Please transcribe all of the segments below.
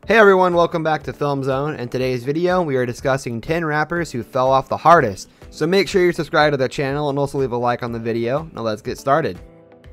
Hey everyone, welcome back to Film Zone. In today's video, we are discussing 10 rappers who fell off the hardest. So make sure you're subscribed to their channel and also leave a like on the video. Now let's get started.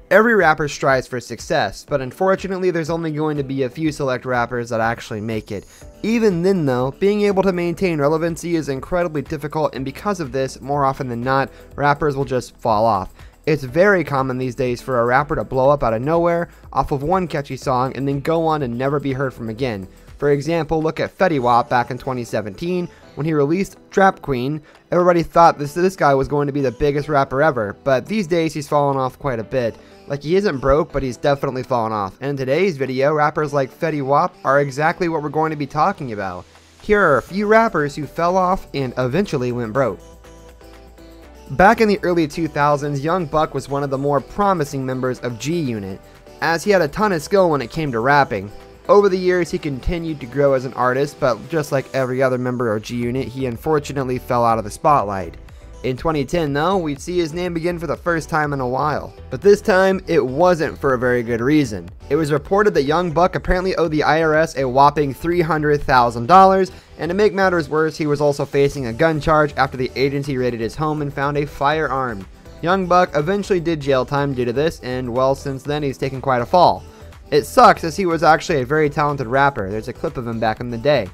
Every rapper strives for success, but unfortunately there's only going to be a few select rappers that actually make it. Even then though, being able to maintain relevancy is incredibly difficult, and because of this, more often than not, rappers will just fall off. It's very common these days for a rapper to blow up out of nowhere off of one catchy song and then go on and never be heard from again. For example, look at Fetty Wap back in 2017 when he released Trap Queen. Everybody thought this guy was going to be the biggest rapper ever, but these days he's fallen off quite a bit. Like, he isn't broke, but he's definitely fallen off. And in today's video, rappers like Fetty Wap are exactly what we're going to be talking about. Here are a few rappers who fell off and eventually went broke. Back in the early 2000s, Young Buck was one of the more promising members of G-Unit, as he had a ton of skill when it came to rapping. Over the years, he continued to grow as an artist, but just like every other member of G-Unit, he unfortunately fell out of the spotlight. In 2010 though, we'd see his name again for the first time in a while. But this time, it wasn't for a very good reason. It was reported that Young Buck apparently owed the IRS a whopping $300,000, and to make matters worse, he was also facing a gun charge after the agency raided his home and found a firearm. Young Buck eventually did jail time due to this, and well, since then he's taken quite a fall. It sucks, as he was actually a very talented rapper. There's a clip of him back in the day.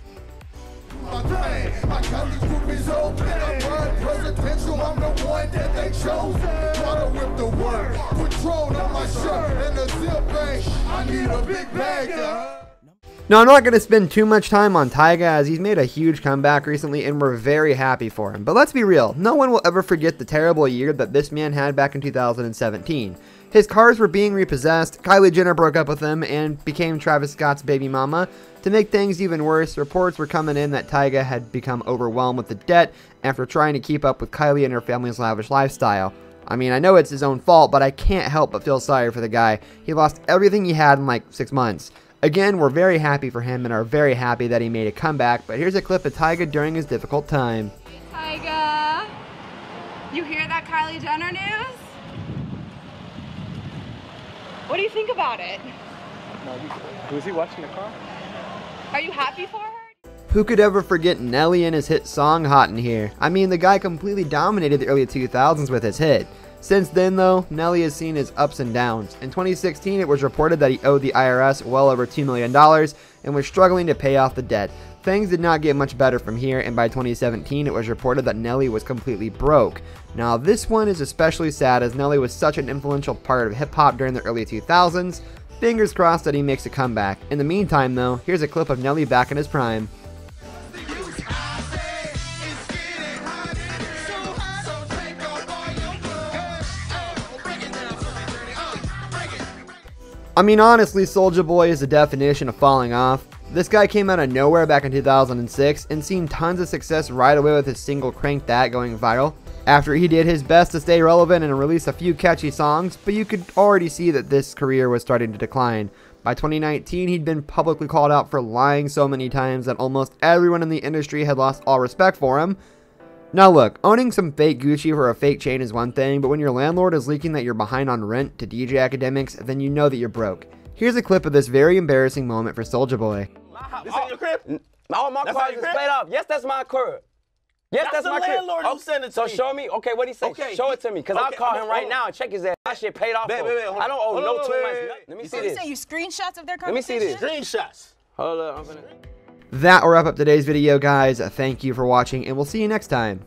Now, I'm not going to spend too much time on Tyga, as he's made a huge comeback recently and we're very happy for him. But let's be real, no one will ever forget the terrible year that this man had back in 2017. His cars were being repossessed, Kylie Jenner broke up with him and became Travis Scott's baby mama. To make things even worse, reports were coming in that Tyga had become overwhelmed with the debt after trying to keep up with Kylie and her family's lavish lifestyle. I mean, I know it's his own fault, but I can't help but feel sorry for the guy. He lost everything he had in like 6 months. Again, we're very happy for him and are very happy that he made a comeback, but here's a clip of Tyga during his difficult time. Hey Tyga, you hear that Kylie Jenner news? What do you think about it? Was he watching the car? Are you happy for her? Who could ever forget Nelly and his hit song Hot in Here? I mean, the guy completely dominated the early 2000s with his hit. Since then though, Nelly has seen his ups and downs. In 2016, it was reported that he owed the IRS well over $2 million and was struggling to pay off the debt. Things did not get much better from here, and by 2017, it was reported that Nelly was completely broke. Now, this one is especially sad, as Nelly was such an influential part of hip-hop during the early 2000s. Fingers crossed that he makes a comeback. In the meantime though, here's a clip of Nelly back in his prime. I mean, honestly, Soulja Boy is the definition of falling off. This guy came out of nowhere back in 2006 and seen tons of success right away with his single Crank That going viral, after he did his best to stay relevant and release a few catchy songs, but you could already see that this career was starting to decline. By 2019, he'd been publicly called out for lying so many times that almost everyone in the industry had lost all respect for him. Now look, owning some fake Gucci for a fake chain is one thing, but when your landlord is leaking that you're behind on rent to DJ academics, then you know that you're broke. Here's a clip of this very embarrassing moment for Soulja Boy. This ain't your crib? All my cars is played off. Yes, that's my crib. Yes, that's my crib. Landlord who sent it to me. So show me. Okay, what he say? Okay. Show it to me, because I'll call him right now and check his ass. That shit paid off. Wait, I don't owe no 2 months. Let me see this. So you screenshots of their Let me see conversation? this. Screenshots. Hold up. That will wrap up today's video, guys. Thank you for watching, and we'll see you next time.